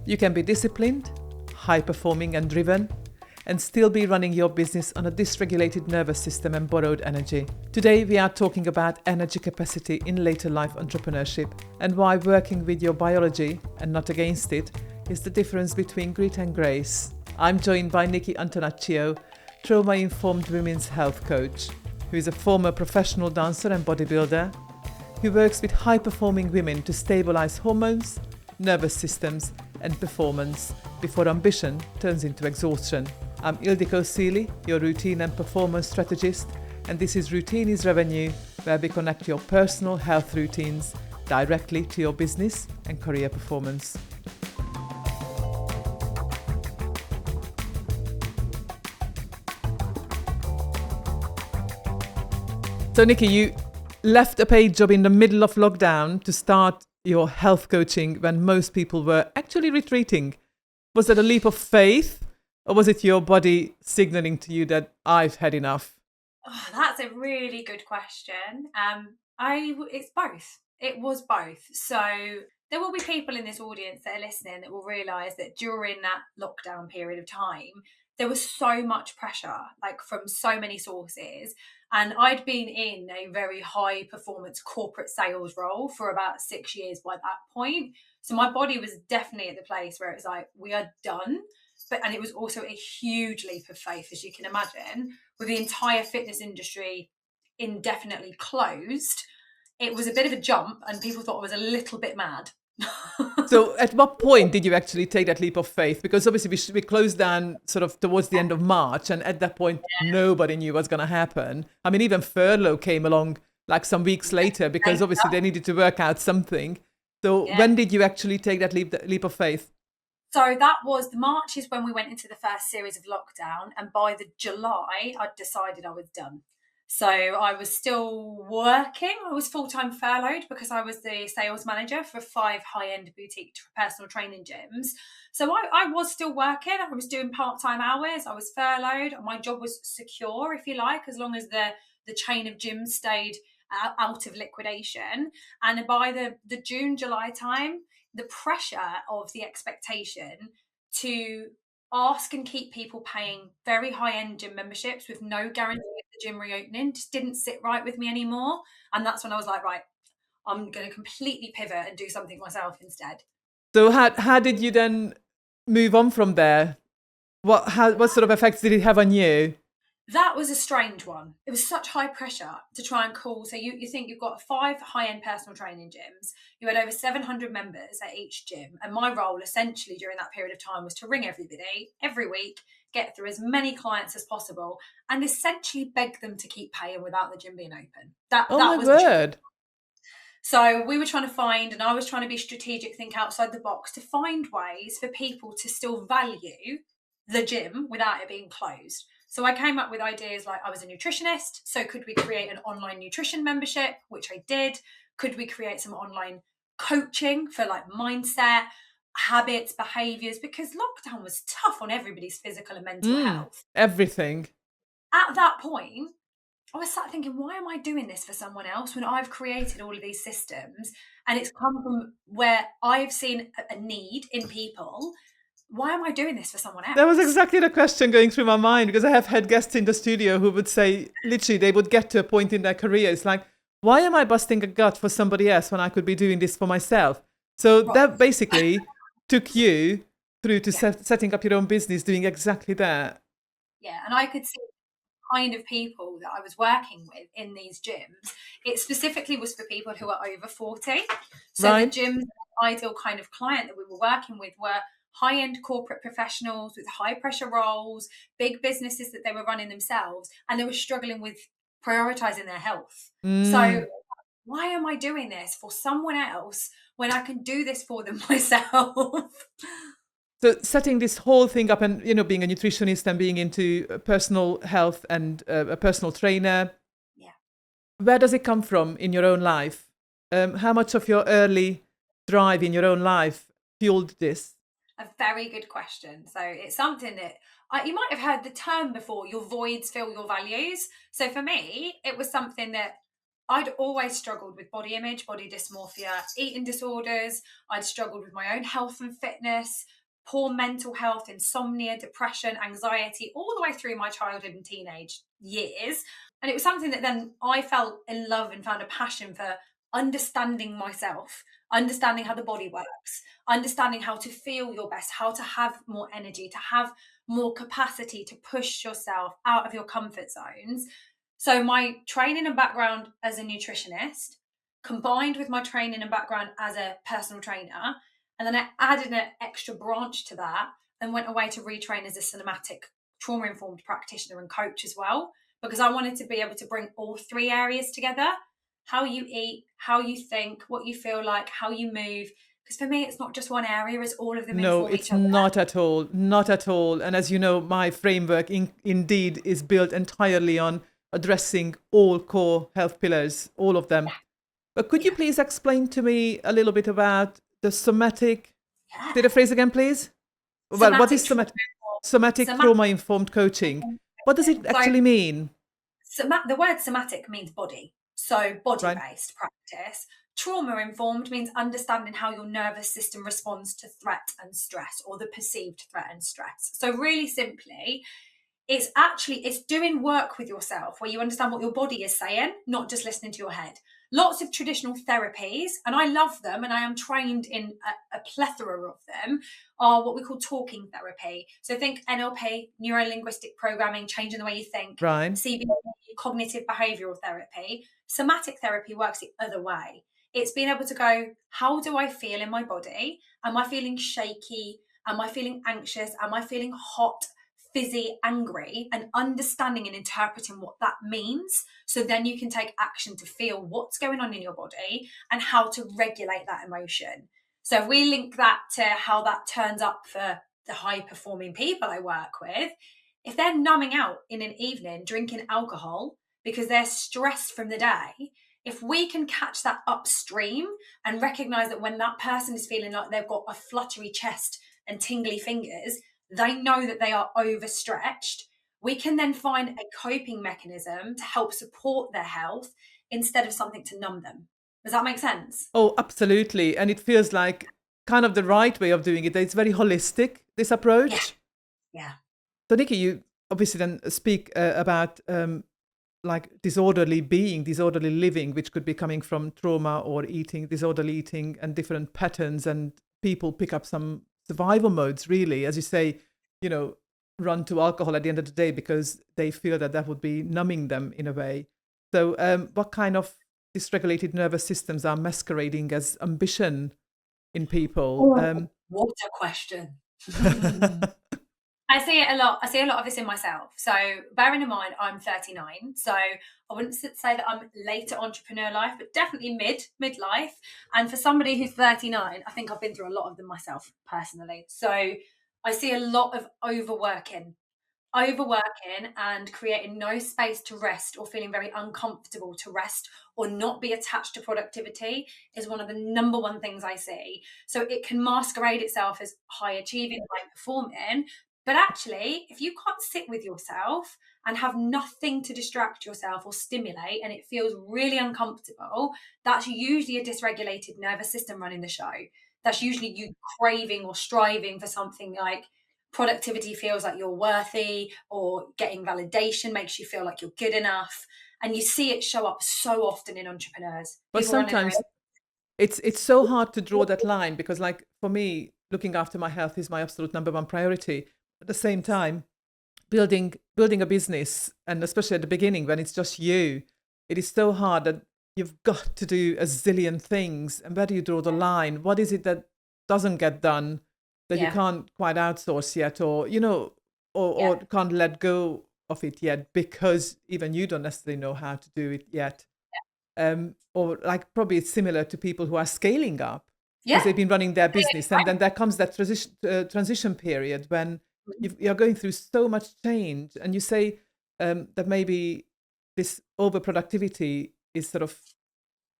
You can be disciplined, high-performing and driven, and still be running your business on a dysregulated nervous system and borrowed energy. Today we are talking about energy capacity in later life entrepreneurship and why working with your biology and not against it is the difference between grit and grace. I'm joined by Nikki Antonaccio, trauma-informed women's health coach, who is a former professional dancer and bodybuilder, who works with high-performing women to stabilise hormones, nervous systems and performance before ambition turns into exhaustion. I'm Ildiko Seely, your routine and performance strategist, and this is Routine is Revenue, where we connect your personal health routines directly to your business and career performance. So Nikki, you left a paid job in the middle of lockdown to start your health coaching when most people were actually retreating. Was that a leap of faith, or was it your body signaling to you that I've had enough? Oh, that's a really good question. It's both. It was both. So there will be people in this audience that are listening that will realise that during that lockdown period of time, there was so much pressure, like from so many sources. And I'd been in a very high performance corporate sales role for about 6 years by that point. So my body was definitely at the place where it was like, we are done. And it was also a huge leap of faith, as you can imagine, with the entire fitness industry indefinitely closed. It was a bit of a jump and people thought I was a little bit mad. So at what point did you actually take that leap of faith? Because obviously we closed down sort of towards the end of March, and at that point, nobody knew what's going to happen. I mean, even furlough came along like some weeks later because obviously they needed to work out something. So when did you actually take that leap of faith? So that was the March is when we went into the first series of lockdown, and by the July, I'd decided I was done. So I was still working. I was full-time furloughed because I was the sales manager for 5 high-end boutique personal training gyms. So I was still working. I was doing part-time hours. I was furloughed. My job was secure, if you like, as long as the chain of gyms stayed out of liquidation. And by the June, July time, the pressure of the expectation to ask and keep people paying very high-end gym memberships with no guarantee of the gym reopening just didn't sit right with me anymore. And that's when I was like, right, I'm going to completely pivot and do something myself instead. So how did you then move on from there? What sort of effects did it have on you? That was a strange one. It was such high pressure to try and call. So you think you've got 5 high-end personal training gyms. You had over 700 members at each gym. And my role essentially during that period of time was to ring everybody every week, get through as many clients as possible, and essentially beg them to keep paying without the gym being open. That My was word. So we were trying to find, and I was trying to be strategic, think outside the box to find ways for people to still value the gym without it being closed. So I came up with ideas like I was a nutritionist. So could we create an online nutrition membership, which I did? Could we create some online coaching for like mindset, habits, behaviors? Because lockdown was tough on everybody's physical and mental health. Everything. At that point, I was sat thinking, why am I doing this for someone else when I've created all of these systems and it's come from where I've seen a need in people? Why am I doing this for someone else? That was exactly the question going through my mind, because I have had guests in the studio who would say, literally, they would get to a point in their career. It's like, why am I busting a gut for somebody else when I could be doing this for myself? So that basically took you through to setting up your own business, doing exactly that. Yeah, and I could see the kind of people that I was working with in these gyms. It specifically was for people who are over 40. So Right. the gyms, the ideal kind of client that we were working with were high-end corporate professionals with high-pressure roles, big businesses that they were running themselves, and they were struggling with prioritizing their health. So why am I doing this for someone else when I can do this for them myself? So setting this whole thing up and, being a nutritionist and being into personal health and a personal trainer, Yeah. where does it come from in your own life? How much of your early drive in your own life fueled this? A very good question. So it's something that you might have heard the term before, your voids fill your values. So for me, it was something that I'd always struggled with body image, body dysmorphia, eating disorders. I'd struggled with my own health and fitness, poor mental health, insomnia, depression, anxiety, all the way through my childhood and teenage years. And it was something that then I felt in love and found a passion for understanding myself, understanding how the body works, understanding how to feel your best, how to have more energy, to have more capacity to push yourself out of your comfort zones. So my training and background as a nutritionist, combined with my training and background as a personal trainer, and then I added an extra branch to that and went away to retrain as a somatic trauma informed practitioner and coach as well, because I wanted to be able to bring all three areas together: how you eat, how you think, what you feel like, how you move. Because for me, it's not just one area, it's all of them No, inform it's each other. not at all. Not at all. And as you know, my framework indeed is built entirely on addressing all core health pillars, all of them. But could you Yeah. please explain to me a little bit about the somatic? Yeah. Say the phrase again, please. Well, what is Somatic trauma. somatic Somatic. trauma informed coaching? What does it So actually mean? the word somatic means body, so Right? body-based practice. Trauma-informed means understanding how your nervous system responds to threat and stress, or the perceived threat and stress. So really simply, it's doing work with yourself where you understand what your body is saying, not just listening to your head. Lots of traditional therapies, and I love them, and I am trained in a plethora of them, are what we call talking therapy. So think NLP, neuro linguistic programming, changing the way you think, Right. CBT, cognitive behavioral therapy. Somatic therapy works the other way. It's being able to go, how do I feel in my body? Am I feeling shaky? Am I feeling anxious? Am I feeling hot, fizzy, angry? And understanding and interpreting what that means. So then you can take action to feel what's going on in your body and how to regulate that emotion. So if we link that to how that turns up for the high performing people I work with, if they're numbing out in an evening, drinking alcohol because they're stressed from the day, if we can catch that upstream and recognize that when that person is feeling like they've got a fluttery chest and tingly fingers, they know that they are overstretched, we can then find a coping mechanism to help support their health instead of something to numb them. Does that make sense? Oh, absolutely. And it feels like kind of the right way of doing it. It's very holistic, this Yeah. approach. Yeah. So, Nikki, you obviously then speak about like disorderly being, disorderly living, which could be coming from trauma or eating, disorderly eating, and different patterns. And people pick up some survival modes, really, as you say, you know, run to alcohol at the end of the day because they feel that that would be numbing them in a way. So, what kind of dysregulated nervous systems are masquerading as ambition in people? Oh, what a question. I see it a lot. I see a lot of this in myself. So bearing in mind, I'm 39. So I wouldn't say that I'm later entrepreneur life, but definitely midlife. And for somebody who's 39, I think I've been through a lot of them myself personally. So I see a lot of overworking and creating no space to rest, or feeling very uncomfortable to rest or not be attached to productivity is one of the number one things I see. So it can masquerade itself as high achieving, high performing. But actually, if you can't sit with yourself and have nothing to distract yourself or stimulate, and it feels really uncomfortable, that's usually a dysregulated nervous system running the show. That's usually you craving or striving for something like productivity feels like you're worthy, or getting validation makes you feel like you're good enough. And you see it show up so often in entrepreneurs. But People running their sometimes it's so hard to draw that line because, like, for me, looking after my health is my absolute number one priority. At the same time, building a business, and especially at the beginning when it's just you, it is so hard that you've got to do a zillion things. And where do you draw the line? What is it that doesn't get done that you yeah, can't quite outsource yet, or yeah, or can't let go of it yet because even you don't necessarily know how to do it yet? Or like probably it's similar to people who are scaling up because yeah. they've been running their business, and then there comes that transition period when you're going through so much change, and you say that maybe this overproductivity is sort of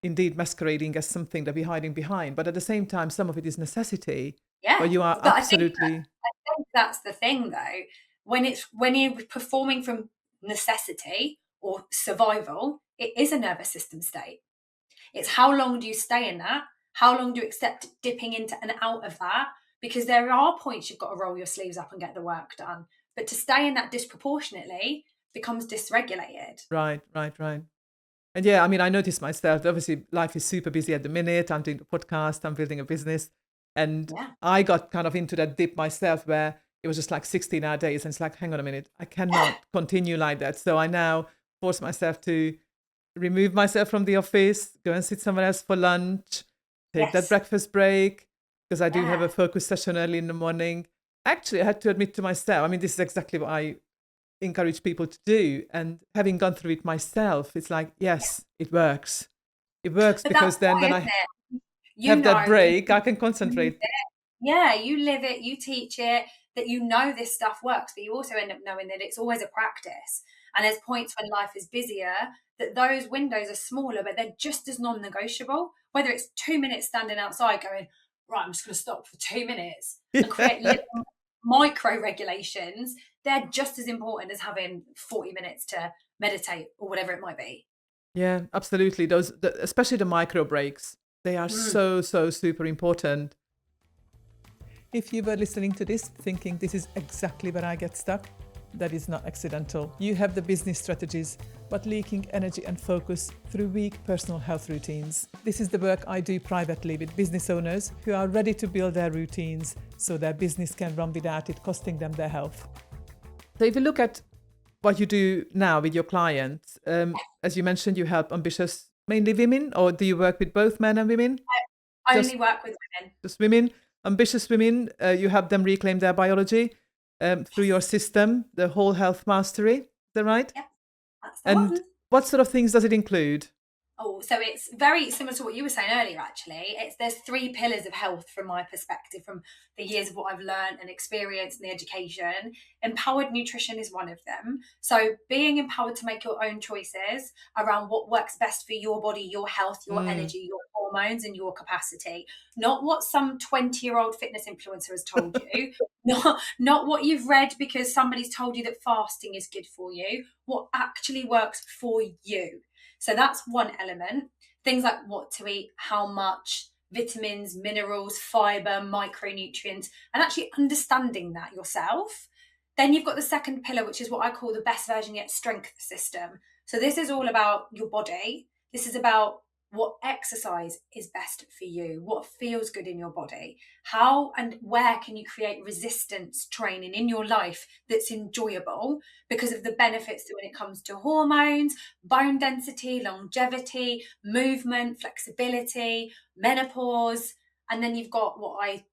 indeed masquerading as something that we're hiding behind, but at the same time, some of it is necessity, where Yeah, you are but absolutely I think that's the thing though. When you're performing from necessity or survival, it is a nervous system state. It's how long do you stay in that? How long do you accept dipping into and out of that? Because there are points you've got to roll your sleeves up and get the work done. But to stay in that disproportionately becomes dysregulated. Right. And yeah, I mean, I noticed myself, obviously life is super busy at the minute. I'm doing a podcast, I'm building a business. And Yeah. I got kind of into that dip myself where it was just like 16-hour days. And it's like, hang on a minute, I cannot continue like that. So I now force myself to remove myself from the office, go and sit somewhere else for lunch, take that Yes. breakfast break, because I do have Yeah. a focus session early in the morning. Actually, I had to admit to myself, I mean, this is exactly what I encourage people to do. And having gone through it myself, it's like, yes, it works. It works But that's because then why, when isn't I it? You have that know, you break, I can live concentrate. it. Yeah, you live it, you teach it, that you know this stuff works, but you also end up knowing that it's always a practice. And there's points when life is busier that those windows are smaller, but they're just as non-negotiable. Whether it's 2 minutes standing outside going, right, I'm just going to stop for 2 minutes and create little micro regulations, they're just as important as having 40 minutes to meditate or whatever it might be. Yeah, absolutely. Especially the micro breaks, they are so super important. If you were listening to this thinking this is exactly where I get stuck, that is not accidental. You have the business strategies, but leaking energy and focus through weak personal health routines. This is the work I do privately with business owners who are ready to build their routines so their business can run without it costing them their health. So if you look at what you do now with your clients, as you mentioned, you help ambitious, mainly women, or do you work with both men and women? I Just only work with women. just women, ambitious women. You help them reclaim their biology through your system, the whole health mastery. Is that right? Yep, that's the And one. what sort of things does it include? Oh, so it's very similar to what you were saying earlier, actually. There's three pillars of health from my perspective, from the years of what I've learned and experienced and the education. Empowered nutrition is one of them. So being empowered to make your own choices around what works best for your body, your health, your energy, your hormones, and your capacity. Not what some 20-year-old fitness influencer has told you, not what you've read because somebody's told you that fasting is good for you, what actually works for you. So that's one element. Things like what to eat, how much, vitamins, minerals, fiber, micronutrients, and actually understanding that yourself. Then you've got the second pillar, which is what I call the best version yet strength system. So this is all about your body. This is about what exercise is best for you, what feels good in your body, how and where can you create resistance training in your life that's enjoyable because of the benefits that when it comes to hormones, bone density, longevity, movement, flexibility, menopause. And then you've got what I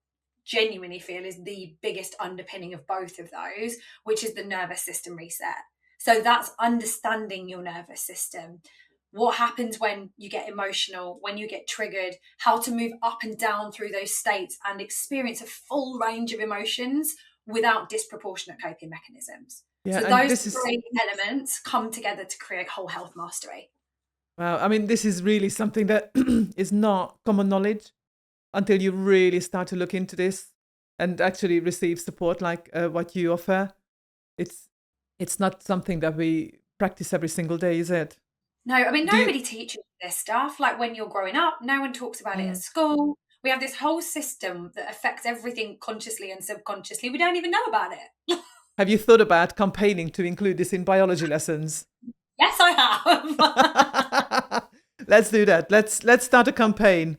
genuinely feel is the biggest underpinning of both of those, which is the nervous system reset. So that's understanding your nervous system. What happens when you get emotional, when you get triggered, how to move up and down through those states and experience a full range of emotions without disproportionate coping mechanisms. Yeah, So and those this is, three elements come together to create whole health mastery. wow, I mean, this is really something that is not common knowledge until you really start to look into this and actually receive support like what you offer. It's it's not something that we practice every single day, is it? No, I mean, Do you? nobody teaches this stuff. Like when you're growing up, no one talks about it at Mm. school. We have this whole system that affects everything consciously and subconsciously. We don't even know about it. Have you thought about campaigning to include this in biology lessons? Yes, I Let's do that. Let's start a campaign.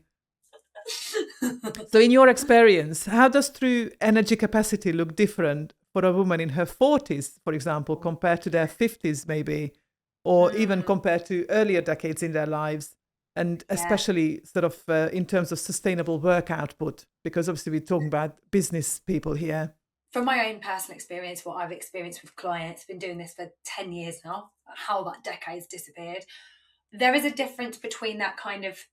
have. So in your experience, how does true energy capacity look different for a woman in her 40s, for example, compared to their 50s maybe, or even compared to earlier decades in their lives? And Yeah. especially sort of in terms of sustainable work output, because obviously we're talking about business people here. From my own personal experience, what I've experienced with clients, been doing this for 10 years now, how that decade's disappeared. There is a difference between that kind of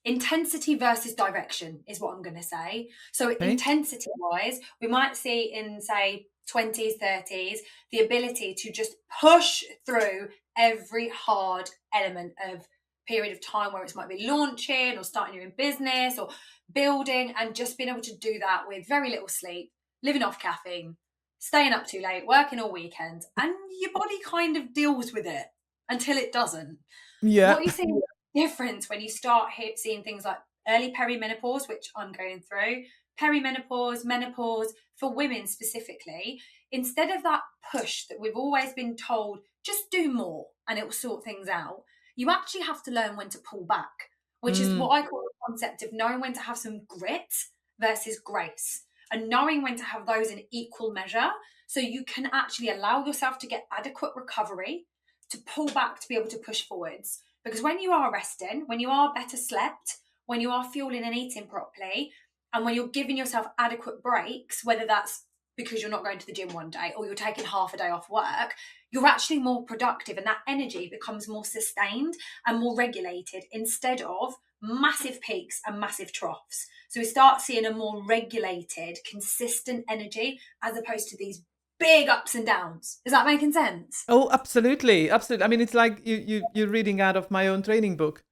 intensity versus direction is what I'm going to say. So Okay. intensity wise, we might see in say 20s, 30s, the ability to just push through every hard element of period of time where it might be launching or starting your own business or building, and just being able to do that with very little sleep, living off caffeine, staying up too late, working all weekends, and your body kind of deals with it until it doesn't. Yeah. What you see is a difference when you start seeing things like early perimenopause, which I'm going through, perimenopause, menopause, for women specifically. Instead of that push that we've always been told, just do more and it will sort things out, you actually have to learn when to pull back, which is what I call the concept of knowing when to have some grit versus grace, and knowing when to have those in equal measure, so you can actually allow yourself to get adequate recovery, to pull back, to be able to push forwards. Because when you are resting, when you are better slept, when you are fueling and eating properly, and when you're giving yourself adequate breaks, whether that's because you're not going to the gym one day or you're taking half a day off work, you're actually more productive, and that energy becomes more sustained and more regulated, instead of massive peaks and massive troughs. So we start seeing a more regulated, consistent energy, as opposed to these big ups and downs. Is that making sense? Oh, absolutely. Absolutely. I mean, it's like you're reading out of my own training book.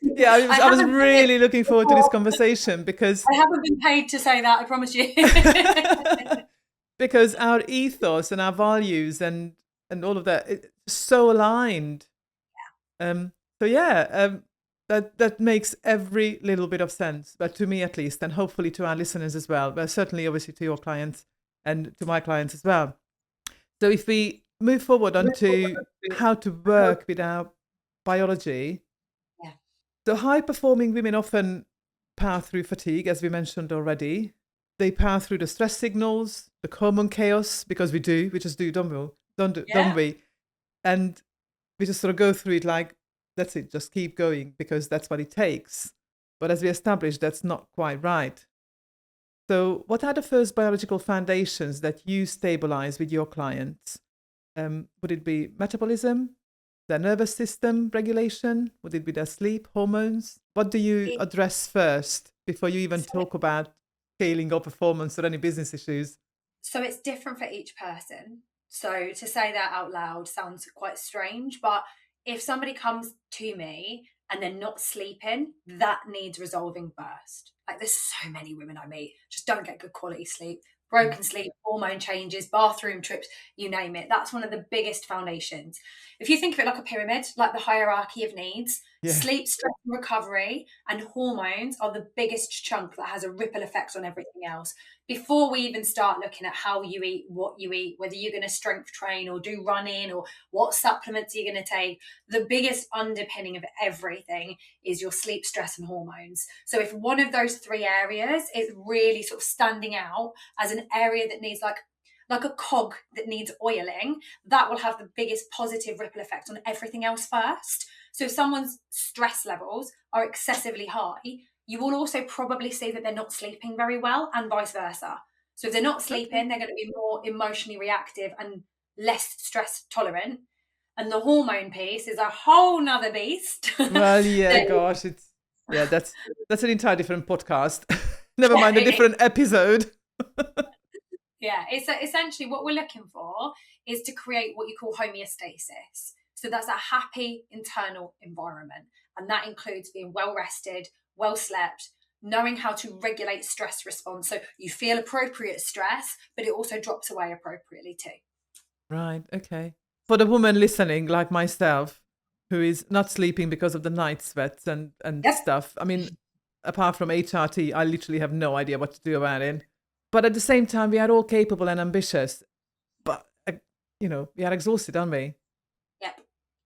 Yeah, I was really looking forward to this conversation because I haven't been paid to say that, I promise you. because our ethos and our values and all of that, it's so aligned. So yeah, that makes every little bit of sense, but to me at least, and hopefully to our listeners as well, but certainly obviously to your clients and to my clients as well. So if we move forward onto how to work with our biology, Yeah. so high-performing women often power through fatigue, as we mentioned already. They power through the stress signals, the hormone chaos, because we just do, don't we? And we just sort of go through it like, that's it, just keep going because that's what it takes. But as we established, that's not quite right. So what are the first biological foundations that you stabilize with your clients? Would it be metabolism, their nervous system regulation? Would it be their sleep, hormones? What do you address first before you even talk about scaling or performance or any business issues? So it's different for each person. So to say that out loud sounds quite strange, but if somebody comes to me and they're not sleeping, that needs resolving first. Like, there's so many women I meet just don't get good quality sleep, broken sleep, hormone changes, bathroom trips, you name it. That's one of the biggest foundations. If you think of it like a pyramid, like the hierarchy of needs, sleep, stress and recovery and hormones are the biggest chunk that has a ripple effect on everything else. Before we even start looking at how you eat, what you eat, whether you're going to strength train or do running or what supplements you're going to take, the biggest underpinning of everything is your sleep, stress and hormones. So if one of those three areas is really sort of standing out as an area that needs like a cog that needs oiling, that will have the biggest positive ripple effect on everything else first. So if someone's stress levels are excessively high, you will also probably see that they're not sleeping very well, and vice versa. So if they're not sleeping, they're going to be more emotionally reactive and less stress tolerant. And the hormone piece is a whole nother beast. Well, yeah, gosh, that's an entire different podcast. Never mind a different episode. Yeah, it's essentially what we're looking for is to create what you call homeostasis. So that's a happy internal environment. And that includes being well rested, well slept, knowing how to regulate stress response. So you feel appropriate stress, but it also drops away appropriately too. Right, okay. For the woman listening, like myself, who is not sleeping because of the night sweats and stuff, I mean, apart from HRT, I literally have no idea what to do about it. But at the same time, we are all capable and ambitious. But, we are exhausted, aren't we? Yep.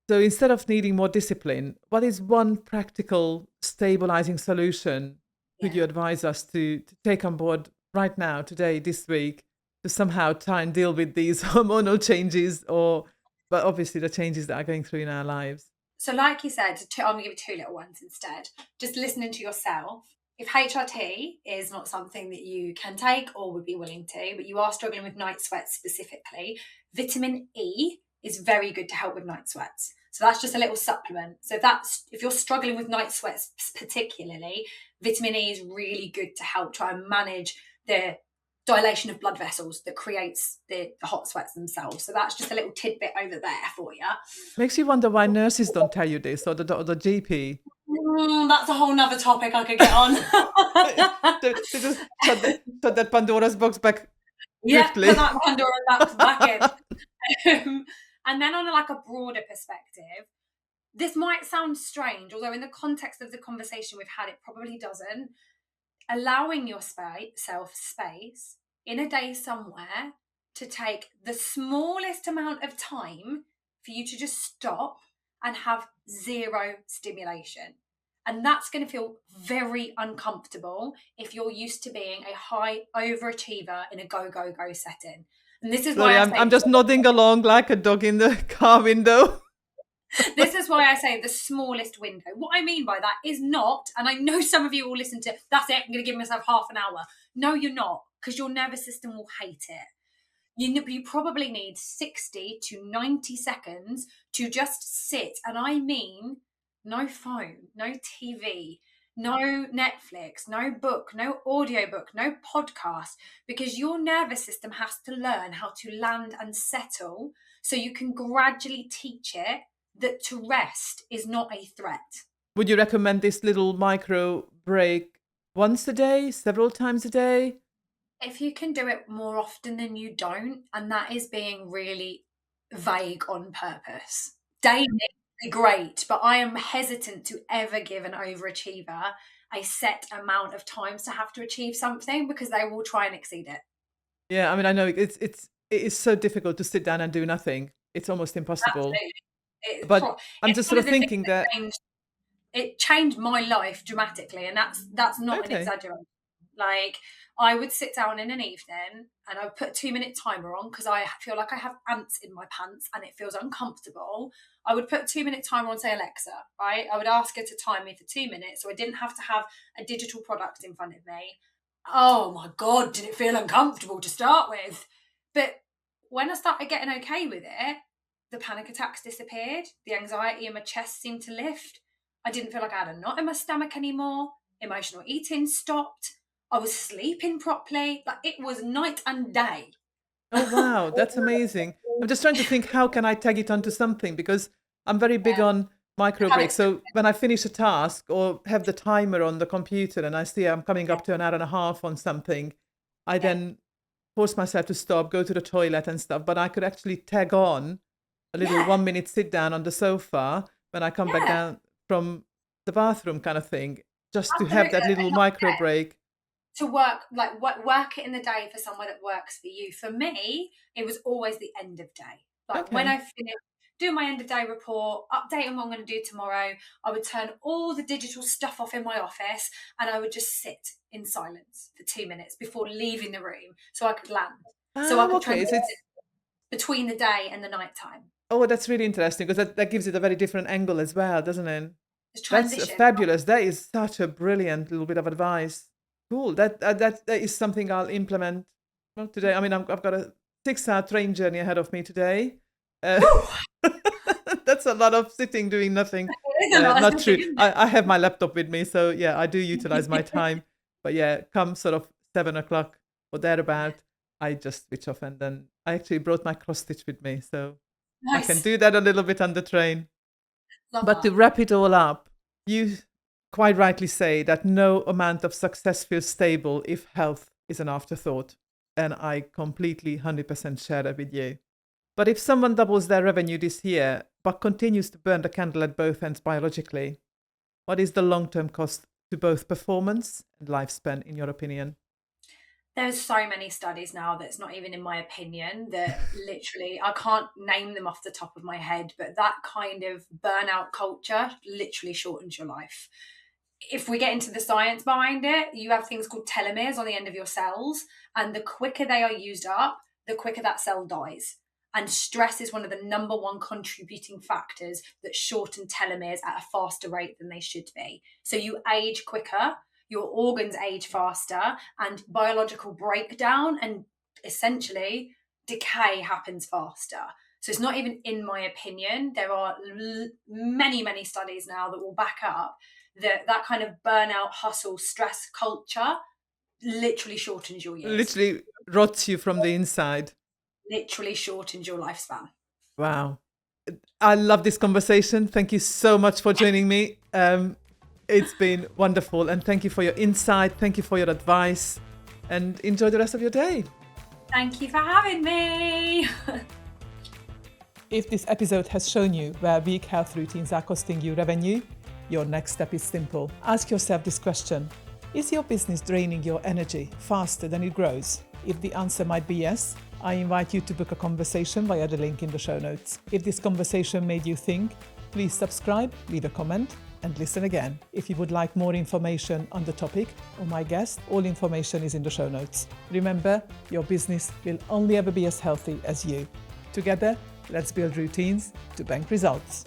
So instead of needing more discipline, what is one practical stabilizing solution could you advise us to take on board right now, today, this week, to somehow try and deal with these hormonal changes but obviously the changes that are going through in our lives? So like you said, I'm going to give you two little ones instead. Just listening to yourself. If HRT is not something that you can take or would be willing to, but you are struggling with night sweats specifically, vitamin E is very good to help with night sweats. So that's just a little supplement. So if you're struggling with night sweats particularly, vitamin E is really good to help try and manage the dilation of blood vessels that creates the hot sweats themselves. So that's just a little tidbit over there for you. Makes you wonder why nurses don't tell you this, or the GP. That's a whole nother topic I could get on. to just shut that Pandora's box back. Yeah, swiftly. put that Pandora's box back in. And then on like a broader perspective, this might sound strange, although in the context of the conversation we've had, it probably doesn't. Allowing yourself space in a day somewhere to take the smallest amount of time for you to just stop and have zero stimulation. And that's going to feel very uncomfortable if you're used to being a high overachiever in a go, go, go setting. And this is Sorry, why I'm just nodding along like a dog in the car window. This is why I say the smallest window. What I mean by that is not, and I know some of you will listen to, that's it, I'm going to give myself half an hour. No, you're not, because your nervous system will hate it. You probably need 60 to 90 seconds to just sit. And I mean, no phone, no TV, no Netflix, no book, no audiobook, no podcast, because your nervous system has to learn how to land and settle so you can gradually teach it that to rest is not a threat. Would you recommend this little micro break once a day, several times a day? If you can do it more often than you don't, and that is being really vague on purpose. Daily would be great, but I am hesitant to ever give an overachiever a set amount of times to have to achieve something, because they will try and exceed it. Yeah, I mean, I know it is so difficult to sit down and do nothing. It's almost impossible. Absolutely. But I'm just sort of thinking that it changed my life dramatically, and that's not an okay. exaggeration. Like, I would sit down in an evening and I would put a 2-minute timer on because I feel like I have ants in my pants and it feels uncomfortable. I would put a 2-minute timer on, say, Alexa, right? I would ask her to time me for 2 minutes so I didn't have to have a digital product in front of me. Oh my God, did it feel uncomfortable to start with? But when I started getting okay with it, the panic attacks disappeared. The anxiety in my chest seemed to lift. I didn't feel like I had a knot in my stomach anymore. Emotional eating stopped. I was sleeping properly. Like, it was night and day. Oh, wow, that's amazing. I'm just trying to think, how can I tag it onto something? Because I'm very big on micro breaks. So when I finish a task or have the timer on the computer and I see I'm coming up to an hour and a half on something, I then force myself to stop, go to the toilet and stuff. But I could actually tag on a little 1 minute sit down on the sofa when I come back down from the bathroom kind of thing, just to have that little micro break. To work it in the day for somewhere that works for you. For me, it was always the end of day. Like, when I finished doing my end of day report, updating what I'm going to do tomorrow, I would turn all the digital stuff off in my office and I would just sit in silence for 2 minutes before leaving the room so I could land. So I could transition between the day and the night time. Oh, that's really interesting, because that gives it a very different angle as well, doesn't it? That's fabulous. That is such a brilliant little bit of advice. Cool. That is something I'll implement today. I mean, I've got a 6-hour train journey ahead of me today. That's a lot of sitting doing nothing. Not true. I have my laptop with me, so yeah, I do utilize my time. But yeah, come sort of 7 o'clock or thereabout, I just switch off, and then I actually brought my cross stitch with me, so I can do that a little bit on the train. But to wrap it all up, you quite rightly say that no amount of success feels stable if health is an afterthought. And I completely 100% share that with you. But if someone doubles their revenue this year, but continues to burn the candle at both ends biologically, what is the long-term cost to both performance and lifespan, in your opinion? There's so many studies now that's not even in my opinion, that literally, I can't name them off the top of my head, but that kind of burnout culture literally shortens your life. If we get into the science behind it, you have things called telomeres on the end of your cells, and the quicker they are used up, the quicker that cell dies. And stress is one of the number one contributing factors that shorten telomeres at a faster rate than they should be. So you age quicker, your organs age faster, and biological breakdown and essentially decay happens faster. So it's not even in my opinion. There are many, many studies now that will back up that kind of burnout, hustle, stress culture literally shortens your years. Literally rots you from the inside. Literally shortens your lifespan. Wow. I love this conversation. Thank you so much for joining me. It's been wonderful. And thank you for your insight. Thank you for your advice. And enjoy the rest of your day. Thank you for having me. If this episode has shown you where weak health routines are costing you revenue, your next step is simple. Ask yourself this question: is your business draining your energy faster than it grows? If the answer might be yes, I invite you to book a conversation via the link in the show notes. If this conversation made you think, please subscribe, leave a comment, and listen again. If you would like more information on the topic or my guest, all information is in the show notes. Remember, your business will only ever be as healthy as you. Together, let's build routines to bank results.